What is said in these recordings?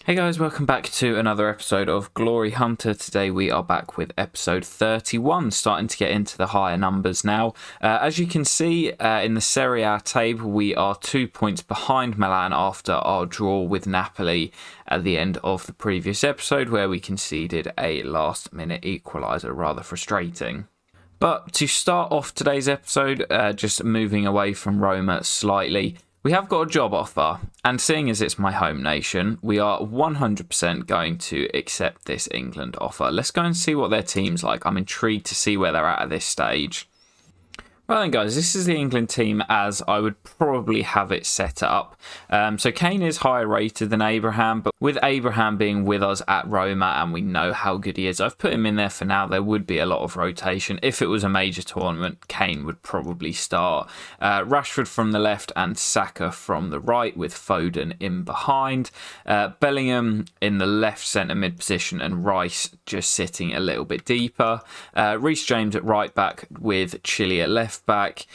Hey guys, welcome back to another episode of Glory Hunter. Today we are back with episode 31, starting to get into the higher numbers now. As you can see in the Serie A table, we are 2 points behind Milan after our draw with Napoli at the end of the previous episode, where we conceded a last-minute equaliser, rather frustrating. But to start off today's episode, just moving away from Roma slightly, we have got a job offer, and seeing as it's my home nation, we are 100% going to accept this England offer. Let's go and see what their team's like. I'm intrigued to see where they're at this stage. Well then guys, this is the England team as I would probably have it set up. So Kane is higher rated than Abraham, but with Abraham being with us at Roma and we know how good he is, I've put him in there for now. There would be a lot of rotation. If it was a major tournament, Kane would probably start. Rashford from the left and Saka from the right with Foden in behind. Bellingham in the left centre mid position and Rice just sitting a little bit deeper. Reece James at right back with Chile at left back,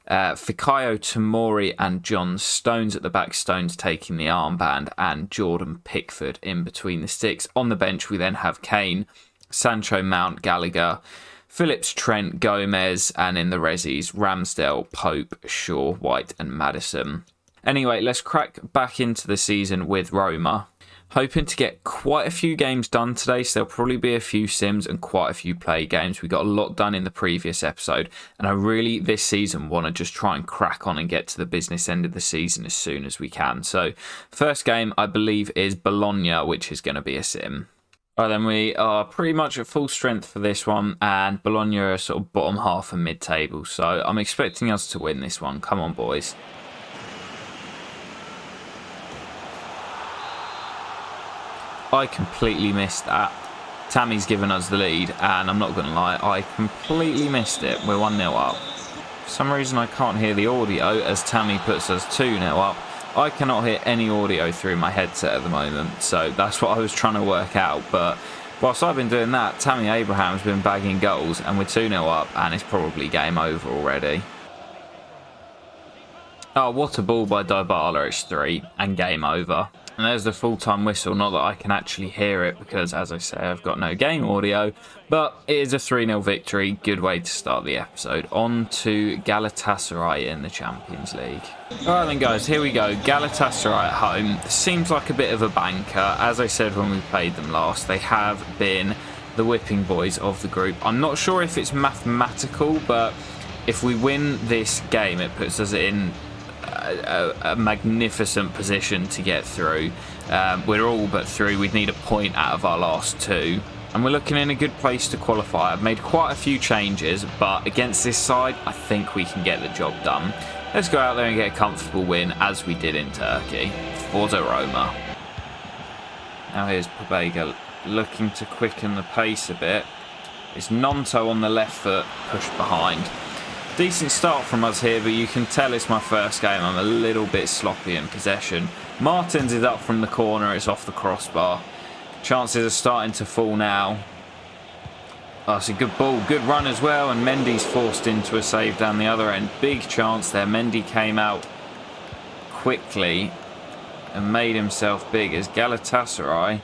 Fikayo Tomori and John Stones at the back, Stones taking the armband, and Jordan Pickford in between the sticks. On the bench we then have Kane, Sancho, Mount, Gallagher, Phillips, Trent, Gomez, and in the resis Ramsdale, Pope, Shaw, White and Maddison. Anyway, let's crack back into the season with Roma. Hoping to get quite a few games done today, so there'll probably be a few sims and quite a few play games. We got a lot done in the previous episode, and I really, this season, want to just try and crack on and get to the business end of the season as soon as we can. So, first game, I believe, is Bologna, which is going to be a sim. Right then, we are pretty much at full strength for this one, and Bologna are sort of bottom half of mid-table, so I'm expecting us to win this one. Come on, boys. I completely missed that. Tammy's given us the lead, and I'm not going to lie, I completely missed it. We're 1-0 up. For some reason, I can't hear the audio as Tammy puts us 2-0 up. I cannot hear any audio through my headset at the moment, so that's what I was trying to work out. But whilst I've been doing that, Tammy Abraham's been bagging goals, and we're 2-0 up, and it's probably game over already. Oh, what a ball by Dybala. It's 3, and game over. And there's the full-time whistle, not that I can actually hear it because, as I say, I've got no game audio. But it is a 3-0 victory. Good way to start the episode. On to Galatasaray in the Champions League. Alright then guys, here we go. Galatasaray at home. Seems like a bit of a banker. As I said when we played them last, they have been the whipping boys of the group. I'm not sure if it's mathematical, but if we win this game, it puts us in a magnificent position to get through. We're all but through. We'd need a point out of our last 2, and we're looking in a good place to qualify. I've made quite a few changes, but against this side I think we can get the job done. Let's go out there and get a comfortable win as we did in Turkey. Forza Roma. Now here's Pobega looking to quicken the pace a bit. It's Nonto on the left foot, pushed behind. Decent start from us here, but you can tell it's my first game. I'm a little bit sloppy in possession. Martins is up from the corner. It's off the crossbar. Chances are starting to fall now. Oh, it's a good ball. Good run as well. And Mendy's forced into a save down the other end. Big chance there. Mendy came out quickly and made himself big as Galatasaray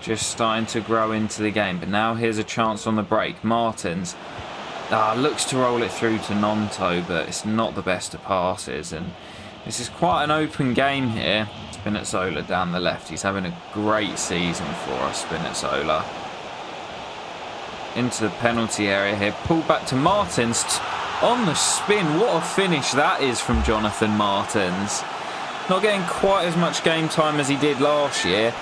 just starting to grow into the game. But now here's a chance on the break. Martins. Looks to roll it through to Nonto, but it's not the best of passes. And this is quite an open game here. Spinazzola down the left. He's having a great season for us, Spinazzola. Into the penalty area here. Pulled back to Martins. On the spin. What a finish that is from Jonathan Martins. Not getting quite as much game time as he did last year.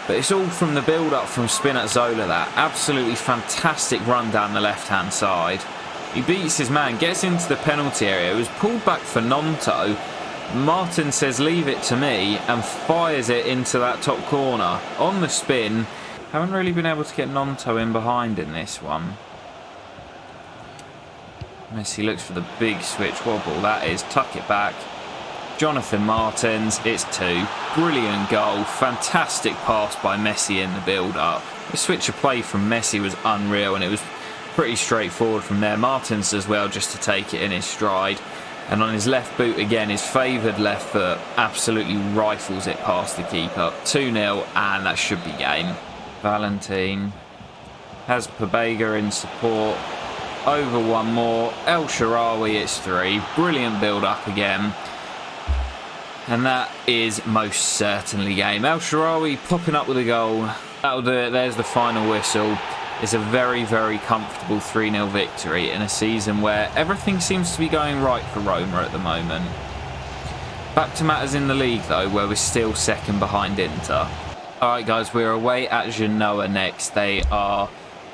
But it's all from the build-up from Spinazzola, that absolutely fantastic run down the left-hand side. He beats his man, gets into the penalty area. It was pulled back for Nonto. Martin says, leave it to me, and fires it into that top corner. On the spin. Haven't really been able to get Nonto in behind in this one. Messi looks for the big switch. What a ball that is. Tuck it back. Jonathan Martins, it's 2. Brilliant goal. Fantastic pass by Messi in the build-up. The switch of play from Messi was unreal, and it was pretty straightforward from there. Martins as well, just to take it in his stride. And on his left boot again, his favoured left foot absolutely rifles it past the keeper. 2-0, and that should be game. Valentin has Pabega in support. Over one more. El Shaarawy, it's 3. Brilliant build-up again. And that is most certainly game. El Shaarawy popping up with a goal. That'll do it. There's the final whistle. It's a very, very comfortable 3-0 victory in a season where everything seems to be going right for Roma at the moment. Back to matters in the league though, where we're still second behind Inter. Alright guys, we're away at Genoa next. They are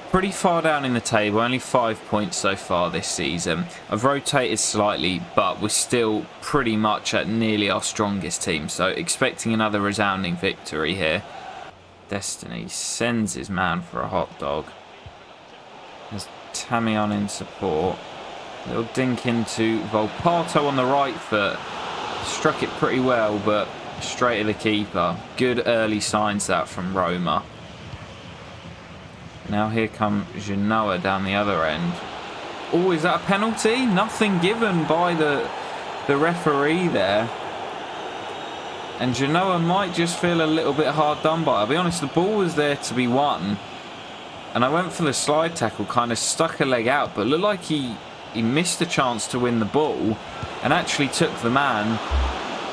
pretty far down in the table, only 5 points so far this season. I've rotated slightly, but we're still pretty much at nearly our strongest team, so expecting another resounding victory here. Destiny sends his man for a hot dog. There's Tammy on in support. Little dink into Volpato on the right foot. Struck it pretty well, but straight to the keeper. Good early signs that from Roma. Now here come Genoa down the other end. Oh, is that a penalty? Nothing given by the referee there. And Genoa might just feel a little bit hard done by. I'll be honest, the ball was there to be won. And I went for the slide tackle, kind of stuck a leg out, but looked like he missed a chance to win the ball and actually took the man.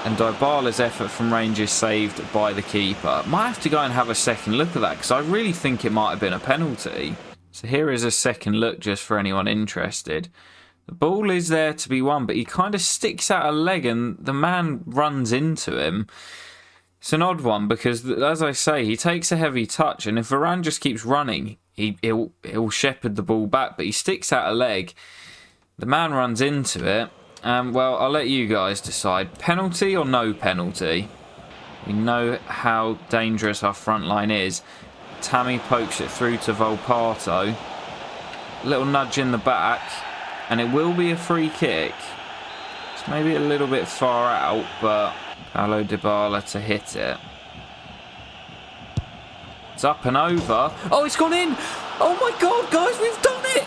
And Dybala's effort from range is saved by the keeper. Might have to go and have a second look at that because I really think it might have been a penalty. So here is a second look just for anyone interested. The ball is there to be won, but he kind of sticks out a leg and the man runs into him. It's an odd one because, as I say, he takes a heavy touch, and if Varane just keeps running, he'll shepherd the ball back, but he sticks out a leg. The man runs into it. Well, I'll let you guys decide. Penalty or no penalty? We know how dangerous our front line is. Tammy pokes it through to Volpato. Little nudge in the back. And it will be a free kick. It's maybe a little bit far out, but Paulo Dybala to hit it. It's up and over. Oh, it's gone in! Oh my god, guys, we've done it!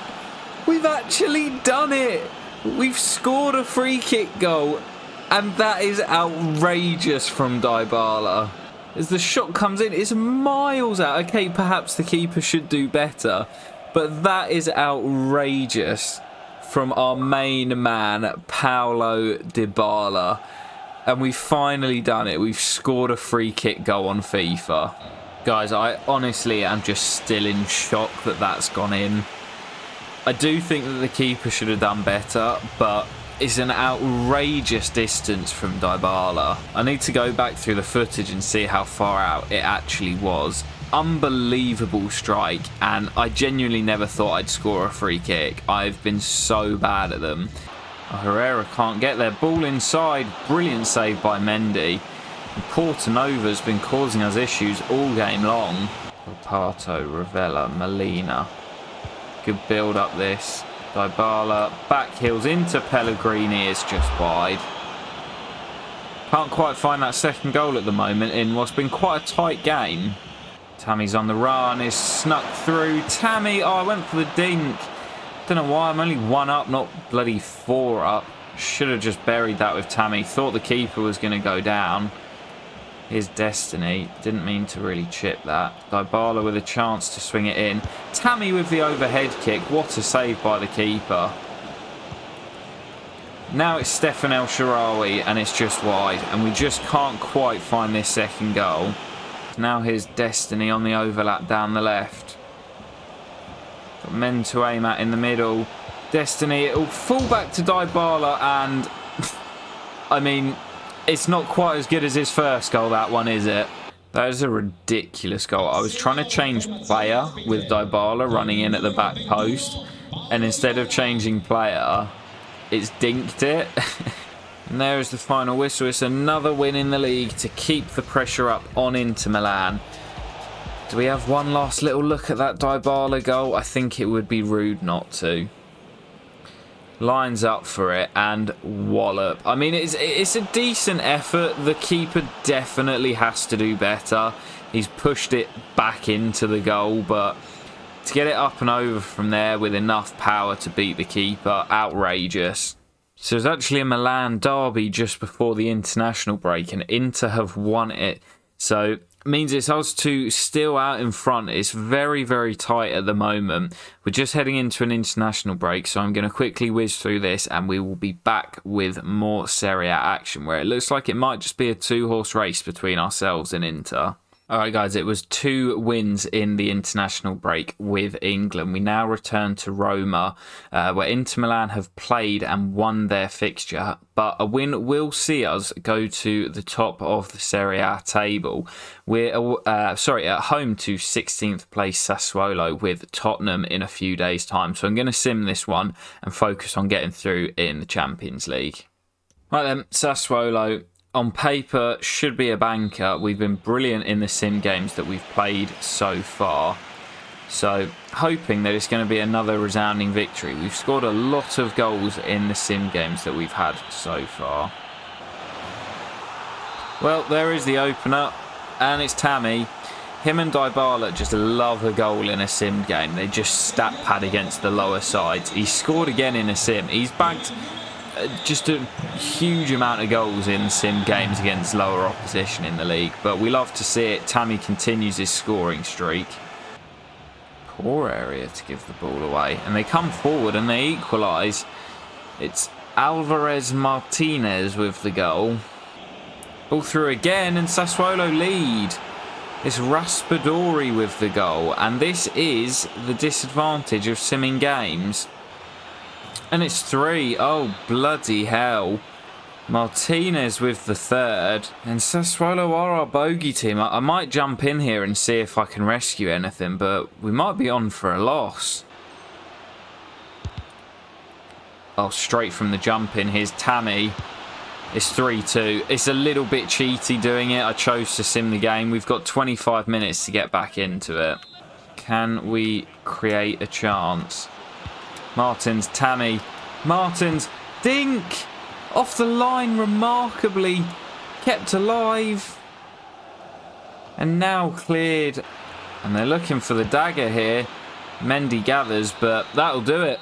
We've actually done it! We've scored a free kick goal, and that is outrageous from Dybala. As the shot comes in, it's miles out. Okay, perhaps the keeper should do better, but that is outrageous from our main man, Paulo Dybala. And we've finally done it. We've scored a free kick goal on FIFA. Guys, I honestly am just still in shock that that's gone in. I do think that the keeper should have done better, but it's an outrageous distance from Dybala. I need to go back through the footage and see how far out it actually was. Unbelievable strike, and I genuinely never thought I'd score a free kick. I've been so bad at them. Oh, Herrera can't get there. Ball inside. Brilliant save by Mendy. And Portanova's been causing us issues all game long. Pato, Ravella, Molina. Good build up this. Dybala back heels into Pellegrini. It's just wide. Can't quite find that second goal at the moment in what's been quite a tight game. Tammy's on the run, is snuck through. Tammy, oh, I went for the dink. Don't know why, I'm only 1 up, not bloody 4 up. Should have just buried that with Tammy. Thought the keeper was going to go down. Here's Destiny. Didn't mean to really chip that. Dybala with a chance to swing it in. Tammy with the overhead kick. What a save by the keeper. Now it's Stefan El Shaarawy and it's just wide. And we just can't quite find this second goal. Now here's Destiny on the overlap down the left. Got men to aim at in the middle. Destiny, it'll fall back to Dybala, and I mean, it's not quite as good as his first goal, that one, is it? That is a ridiculous goal. I was trying to change player with Dybala running in at the back post, and instead of changing player, it's dinked it. And there is the final whistle. It's another win in the league to keep the pressure up on Inter Milan. Do we have one last little look at that Dybala goal? I think it would be rude not to. Lines up for it and wallop. I mean, it's a decent effort. The keeper definitely has to do better. He's pushed it back into the goal, but to get it up and over from there with enough power to beat the keeper, outrageous. So it was actually a Milan derby just before the international break, and Inter have won it. So it means it's us two still out in front. It's very, very tight at the moment. We're just heading into an international break, so I'm going to quickly whiz through this and we will be back with more Serie A action, where it looks like it might just be a two-horse race between ourselves and Inter. Alright guys, it was 2 wins in the international break with England. We now return to Roma, where Inter Milan have played and won their fixture. But a win will see us go to the top of the Serie A table. We're at home to 16th place Sassuolo with Tottenham in a few days' time. So I'm going to sim this one and focus on getting through in the Champions League. Right then, Sassuolo on paper should be a banker. We've been brilliant in the sim games that we've played so far, so hoping that it's going to be another resounding victory. We've scored a lot of goals in the sim games that we've had so far. Well, there is the opener, and it's Tammy. Him and Dybala just love a goal in a sim game. They just stat pad against the lower sides. He scored again in a sim. He's bagged just a huge amount of goals in sim games against lower opposition in the league, but we love to see it. Tammy continues his scoring streak. Poor area to give the ball away, and they come forward and they equalise. It's Alvarez Martinez with the goal. Ball through again and Sassuolo lead. It's Raspadori with the goal, and this is the disadvantage of simming games. And it's 3. Oh, bloody hell. Martinez with the third. And Sassuolo are our bogey team. I might jump in here and see if I can rescue anything, but we might be on for a loss. Oh, straight from the jump in. Here's Tammy. It's 3-2. It's a little bit cheaty doing it. I chose to sim the game. We've got 25 minutes to get back into it. Can we create a chance? Martins, Tammy, Martins, dink! Off the line, remarkably kept alive. And now cleared. And they're looking for the dagger here. Mendy gathers, but that'll do it.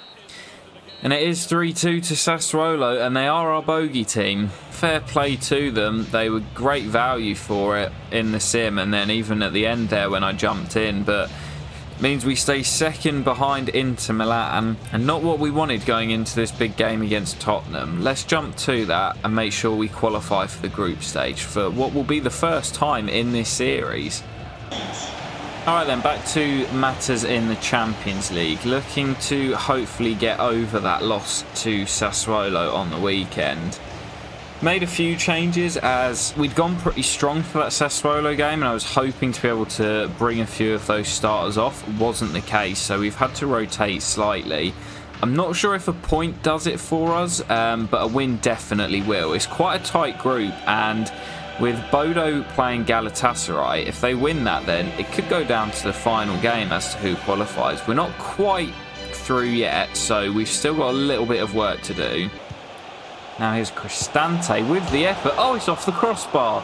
And it is 3-2 to Sassuolo, and they are our bogey team. Fair play to them. They were great value for it in the sim, and then even at the end there when I jumped in, but means we stay second behind Inter Milan, and not what we wanted going into this big game against Tottenham. Let's jump to that and make sure we qualify for the group stage for what will be the first time in this series. Alright then, back to matters in the Champions League. Looking to hopefully get over that loss to Sassuolo on the weekend. Made a few changes as we'd gone pretty strong for that Sassuolo game, and I was hoping to be able to bring a few of those starters off. Wasn't the case, so we've had to rotate slightly. I'm not sure if a point does it for us, but a win definitely will. It's quite a tight group, and with Bodo playing Galatasaray, if they win that, then it could go down to the final game as to who qualifies. We're not quite through yet, so we've still got a little bit of work to do. Now here's Cristante with the effort. Oh, it's off the crossbar.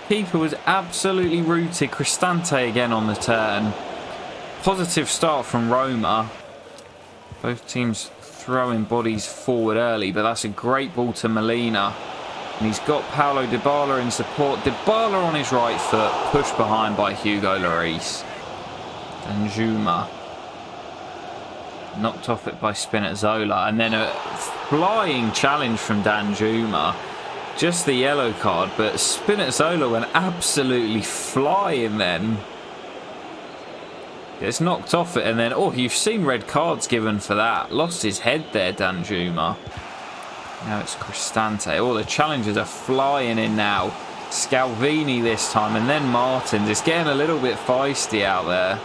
Keeper was absolutely rooted. Cristante again on the turn. Positive start from Roma. Both teams throwing bodies forward early, but that's a great ball to Molina. And he's got Paulo Dybala in support. Dybala on his right foot, pushed behind by Hugo Lloris. Danjuma knocked off it by Spinazzola, and then a flying challenge from Danjuma. Just the yellow card, but Spinazzola went absolutely flying then. Gets knocked off it, and then, oh, you've seen red cards given for that. Lost his head there, Danjuma. Now it's Cristante. Oh, the challengers are flying in now. Scalvini this time, and then Martins. It's getting a little bit feisty out there.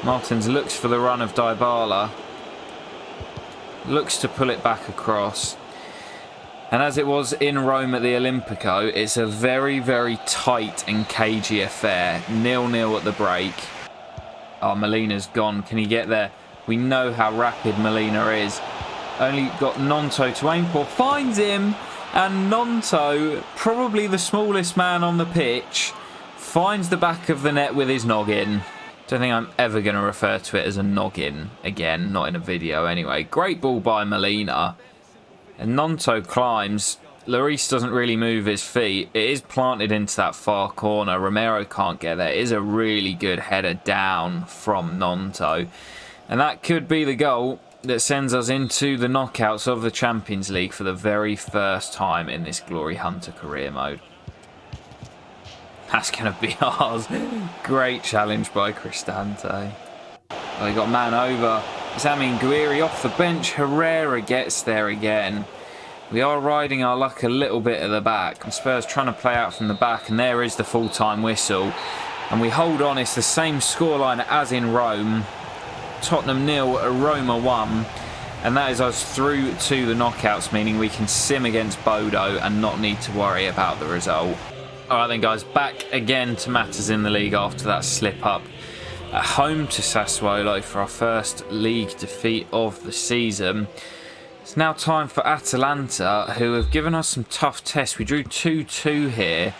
Martins looks for the run of Dybala. Looks to pull it back across. And as it was in Rome at the Olimpico, it's a very, very tight and cagey affair. 0-0 at the break. Oh, Molina's gone. Can he get there? We know how rapid Molina is. Only got Nonto to aim for. Finds him. And Nonto, probably the smallest man on the pitch, finds the back of the net with his noggin. Don't think I'm ever going to refer to it as a noggin again, not in a video anyway. Great ball by Molina. And Nonto climbs. Lloris doesn't really move his feet. It is planted into that far corner. Romero can't get there. It is a really good header down from Nonto. And that could be the goal that sends us into the knockouts of the Champions League for the very first time in this Glory Hunter career mode. That's going to be ours. Great challenge by Cristante. Oh, he got man over. Zamin Guiri off the bench. Herrera gets there again. We are riding our luck a little bit at the back. Spurs trying to play out from the back, and there is the full-time whistle. And we hold on. It's the same scoreline as in Rome. Tottenham 0, Roma 1. And that is us through to the knockouts, meaning we can sim against Bodo and not need to worry about the result. Alright then guys, back again to matters in the league after that slip up at home to Sassuolo for our first league defeat of the season. It's now time for Atalanta, who have given us some tough tests. We drew 2-2 here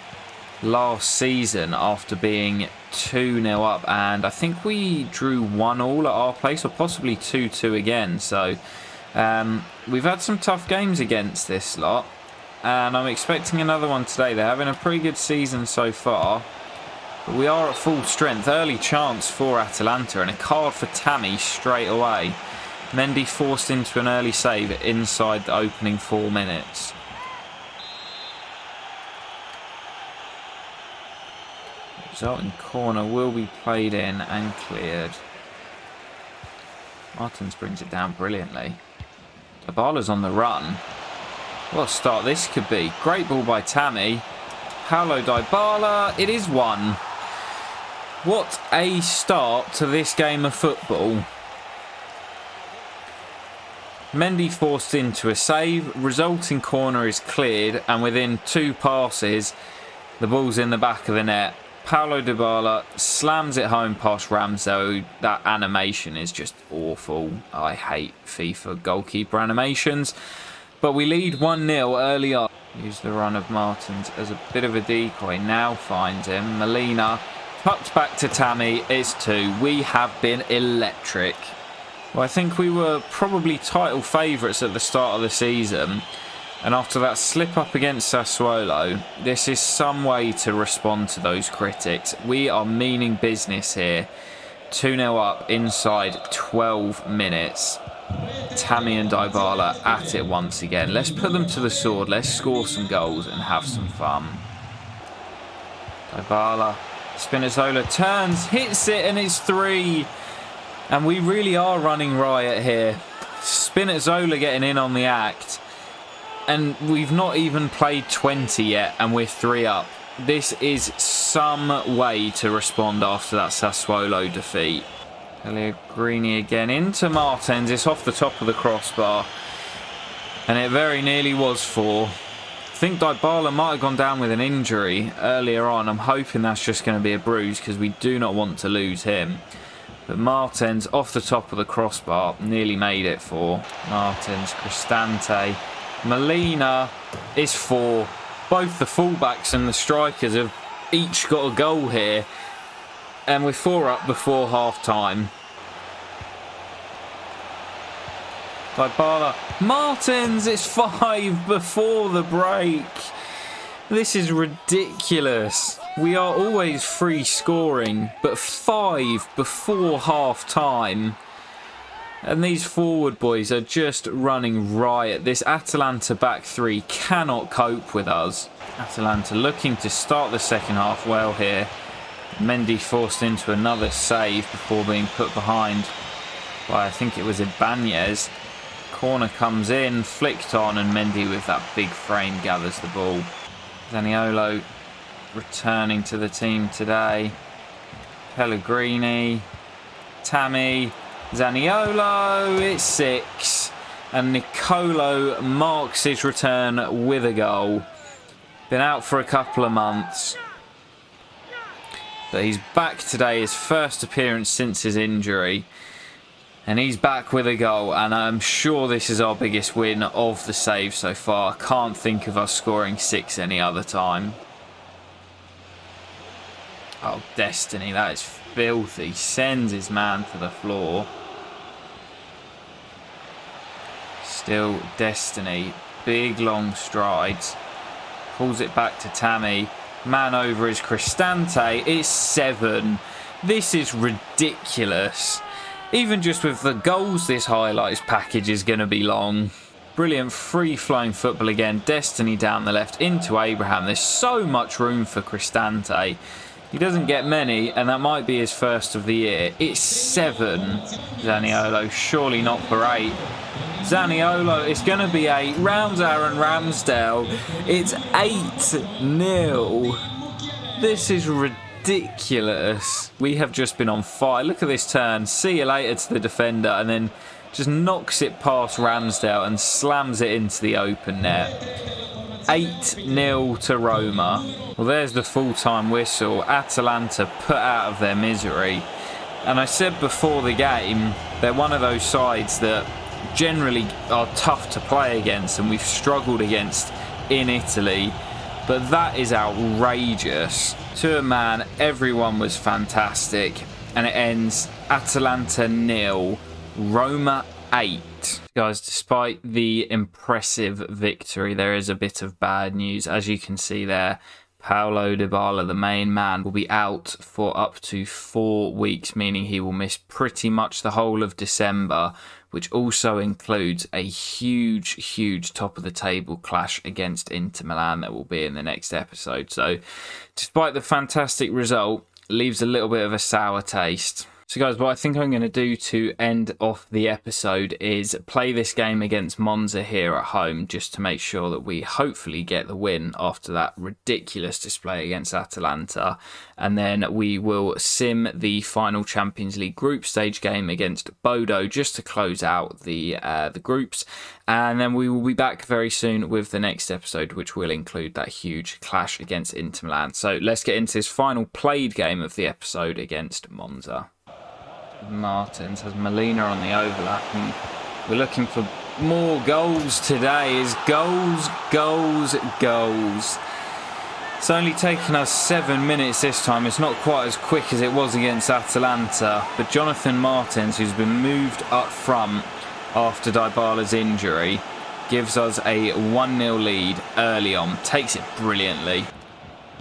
last season after being 2-0 up, and I think we drew 1-1 at our place, or possibly 2-2 again. So we've had some tough games against this lot. And I'm expecting another one today. They're having a pretty good season so far. But we are at full strength. Early chance for Atalanta and a card for Tammy straight away. Mendy forced into an early save inside the opening 4 minutes. Resulting corner will be played in and cleared. Martins brings it down brilliantly. Dybala's on the run. What a start this could be. Great ball by Tammy. Paulo Dybala. It is 1. What a start to this game of football. Mendy forced into a save. Resulting corner is cleared. And within 2 passes, the ball's in the back of the net. Paulo Dybala slams it home past Ramsey. That animation is just awful. I hate FIFA goalkeeper animations. But we lead 1-0 early on. Use the run of Martins as a bit of a decoy. Now finds him. Molina tucked back to Tammy. It's 2. We have been electric. Well, I think we were probably title favourites at the start of the season. And after that slip up against Sassuolo, this is some way to respond to those critics. We are meaning business here. 2-0 up inside 12 minutes. Tammy and Dybala at it once again. Let's put them to the sword. Let's score some goals and have some fun. Dybala. Spinazzola turns, hits it, and it's 3. And we really are running riot here. Spinazzola getting in on the act. And we've not even played 20 yet, and we're 3 up. This is some way to respond after that Sassuolo defeat. Pellegrini again into Martins. It's off the top of the crossbar. And it very nearly was 4. I think Dybala might have gone down with an injury earlier on. I'm hoping that's just going to be a bruise because we do not want to lose him. But Martins off the top of the crossbar. Nearly made it 4. Martins, Cristante. Molina is 4. Both the fullbacks and the strikers have each got a goal here. And we're 4 up before half time. Dybala. Martins, it's 5 before the break. This is ridiculous. We are always free scoring, but 5 before half time. And these forward boys are just running riot. This Atalanta back 3 cannot cope with us. Atalanta looking to start the second half well here. Mendy forced into another save before being put behind by, I think it was Ibanez. Corner comes in, flicked on, and Mendy with that big frame gathers the ball. Zaniolo returning to the team today. Pellegrini. Tammy. Zaniolo. It's 6. And Nicolo marks his return with a goal. Been out for a couple of months. But he's back today, his first appearance since his injury. And he's back with a goal, and I'm sure this is our biggest win of the save so far. I can't think of us scoring 6 any other time. Oh, Destiny, that is filthy. Sends his man to the floor. Still Destiny. Big long strides. Pulls it back to Tammy. Man over is Cristante. It's 7. This is ridiculous. Even just with the goals, this highlights package is going to be long. Brilliant free-flowing football again. Destiny down the left into Abraham. There's so much room for Cristante. He doesn't get many, and that might be his first of the year. It's 7. Zaniolo, surely not for 8. Zaniolo, it's going to be 8. Ramsar and Ramsdale, it's 8-0. This is ridiculous. We have just been on fire. Look at this turn. See you later to the defender, and then just knocks it past Ramsdale and slams it into the open net. 8-0 to Roma. Well, there's the full-time whistle. Atalanta put out of their misery. And I said before the game, they're one of those sides that generally are tough to play against and we've struggled against in Italy. But that is outrageous. To a man, everyone was fantastic. And it ends Atalanta 0, Roma 8. Guys, despite the impressive victory, there is a bit of bad news. As you can see there, Paulo Dybala, the main man, will be out for up to 4 weeks, meaning he will miss pretty much the whole of December, which also includes a huge top of the table clash against Inter Milan that will be in the next episode. So despite the fantastic result, it leaves a little bit of a sour taste. So guys, what I think I'm going to do to end off the episode is play this game against Monza here at home, just to make sure that we hopefully get the win after that ridiculous display against Atalanta. And then we will sim the final Champions League group stage game against Bodo, just to close out the groups. And then we will be back very soon with the next episode, which will include that huge clash against Inter Milan. So let's get into this final played game of the episode against Monza. Martins has Molina on the overlap, and we're looking for more goals today. Is goals. It's only taken us 7 minutes this time. It's not quite as quick as it was against Atalanta, but Jonathan Martins, who's been moved up front after Dybala's injury, gives us a 1-0 lead early on. Takes it brilliantly.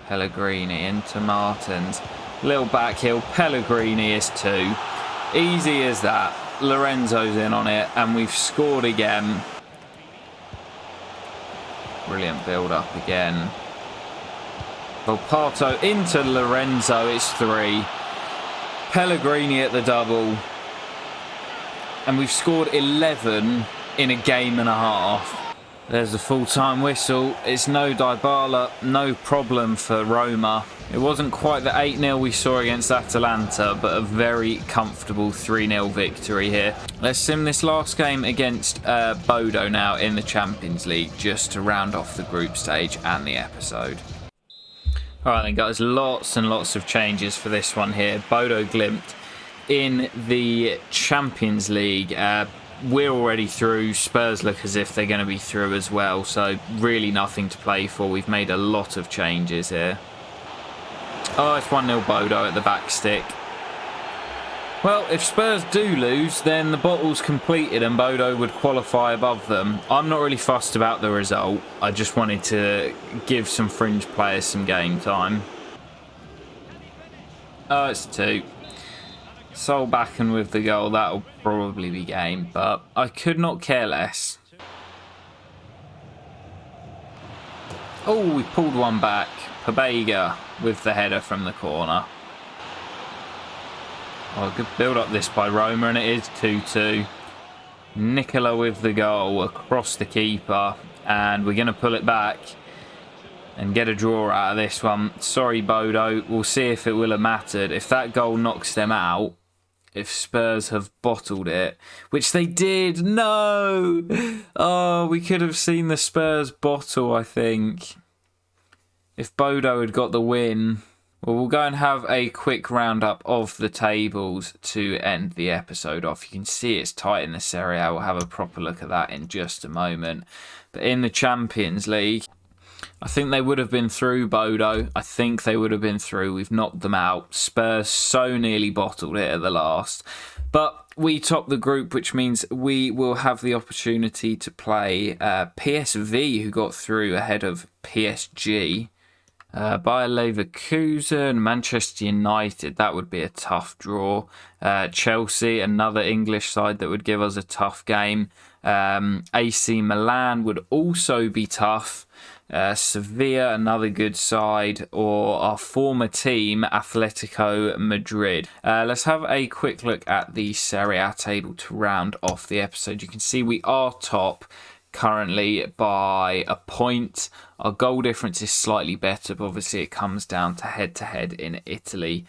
Pellegrini into Martins. Little back heel. Pellegrini is 2. Easy as that. Lorenzo's in on it, and we've scored again. Brilliant build-up again. Volpato into Lorenzo, it's 3. Pellegrini at the double. And we've scored 11 in a game and a half. There's the full-time whistle. It's no Dybala, no problem for Roma. It wasn't quite the 8-0 we saw against Atalanta, but a very comfortable 3-0 victory here. Let's sim this last game against Bodo now in the Champions League, just to round off the group stage and the episode. Alright then guys, lots and lots of changes for this one here. Bodo Glimt in the Champions League. We're already through. Spurs look as if they're going to be through as well, so really nothing to play for. We've made a lot of changes here. Oh, it's 1-0 Bodo at the back stick. Well, if Spurs do lose, then the bottle's completed and Bodo would qualify above them. I'm not really fussed about the result. I just wanted to give some fringe players some game time. Oh, it's 2. Solbakken with the goal. That'll probably be game, but I could not care less. Oh, we pulled one back. Pabega with the header from the corner. Oh, good build up this by Roma, and it is 2-2. Nicola with the goal across the keeper, and we're going to pull it back and get a draw out of this one. Sorry, Bodo. We'll see if it will have mattered. If that goal knocks them out, if Spurs have bottled it, which they did. No! Oh, we could have seen the Spurs bottle, I think, if Bodo had got the win. Well, we'll go and have a quick roundup of the tables to end the episode off. You can see it's tight in the Serie A. We'll have a proper look at that in just a moment. But in the Champions League, I think they would have been through, Bodo. I think they would have been through. We've knocked them out. Spurs so nearly bottled it at the last. But we top the group, which means we will have the opportunity to play PSV, who got through ahead of PSG. Bayer Leverkusen, Manchester United, that would be a tough draw. Chelsea, another English side that would give us a tough game. AC Milan would also be tough. Sevilla, another good side, or our former team, Atletico Madrid. Let's have a quick look at the Serie A table to round off the episode. You can see we are top currently by a point. Our goal difference is slightly better, but obviously it comes down to head-to-head in Italy.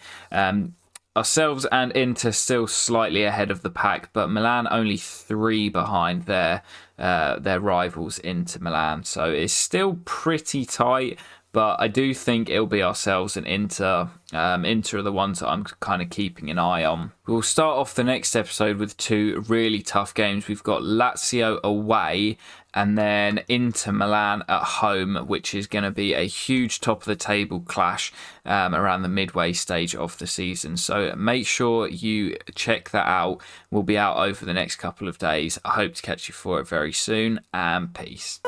Ourselves and Inter still slightly ahead of the pack, but Milan only 3 behind their rivals Inter Milan. So it's still pretty tight, but I do think it'll be ourselves and Inter. Inter are the ones that I'm kind of keeping an eye on. We'll start off the next episode with 2 really tough games. We've got Lazio away and then Inter Milan at home, which is going to be a huge top of the table clash around the midway stage of the season. So make sure you check that out. We'll be out over the next couple of days. I hope to catch you for it very soon, and peace.